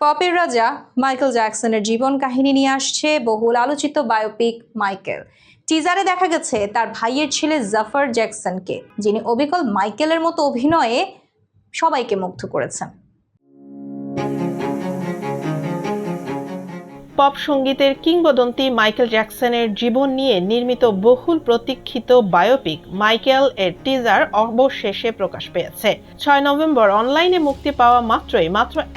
পপের রাজা মাইকেল জ্যাকসনের জীবন কাহিনী নিয়ে আসছে বহুল আলোচিত বায়োপিক মাইকেল। টিজারে দেখা গেছে তার ভাইয়ের ছেলে জাফর জ্যাকসনকে, যিনি অবিকল মাইকেলের মতো অভিনয়ে সবাইকে মুগ্ধ করেছেন। পপ সঙ্গীতের কিংবদন্তি মাইকেল জ্যাকসনের জীবন নিয়ে নির্মিত বহুল প্রতীক্ষিত বায়োপিক মাইকেল এর টিজার অবশেষে প্রকাশ পেয়েছে। 6 নভেম্বর অনলাইনে মুক্তি পাওয়া মাত্র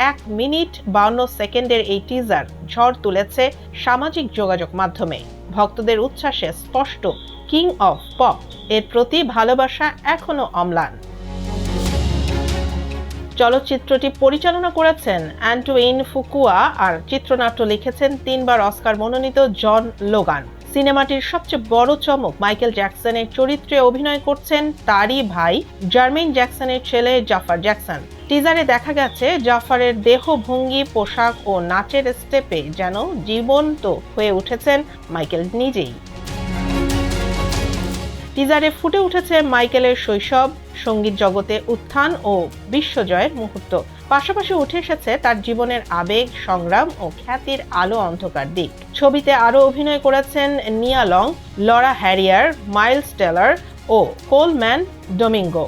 1 মিনিট 52 সেকেন্ডের এই টিজার ঝড় তুলেছে সামাজিক যোগাযোগ মাধ্যমে। ভক্তদের উচ্ছ্বাসে স্পষ্ট কিং অফ পপ এর প্রতি ভালোবাসা এখনো অম্লান। চলচ্চিত্রটি পরিচালনা করেছেন অ্যান্টোইন ফুকুয়া আর চিত্রনাট্য লিখেছেন 3 বার অস্কার মনোনীত জন লোগান। সিনেমাটির সবচেয়ে বড় চমক, মাইকেল জ্যাকসনের চরিত্রে অভিনয় করছেন তারই ভাই জার্মেইন জ্যাকসনের ছেলে জাফর জ্যাকসন। টিজারে দেখা গেছে জাফরের দেহভঙ্গি, পোশাক ও নাচের স্টেপে যেন জীবন্ত হয়ে উঠেছেন মাইকেল নিজেই। টিজারে ফুটে উঠেছে মাইকেলের শৈশব, সঙ্গীত জগতে উত্থান ও বিশ্বজয়ের মুহূর্ত। পাশাপাশি উঠে এসেছে তার জীবনের আবেগ, সংগ্রাম ও খ্যাতির আলো অন্ধকার দিক। ছবিতে আরও অভিনয় করেছেন Nia Long, Laura Harrier, Miles Taylor ও কোলম্যান ডোমিঙ্গো।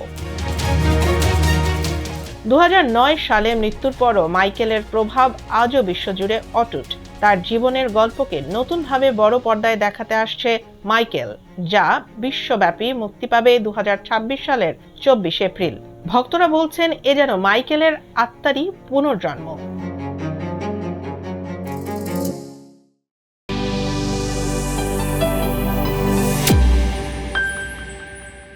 2009 সালে মৃত্যুর পরও মাইকেলের প্রভাব আজও বিশ্বজুড়ে অটুট। তার জীবনের গল্পকে নতুনভাবে বড় পর্দায় দেখাতে আসছে মাইকেল, যা বিশ্বব্যাপী মুক্তি পাবে 2026 সালের 24 এপ্রিল। ভক্তরা বলছেন এ যেন মাইকেলের আত্মারই পুনর্জন্ম।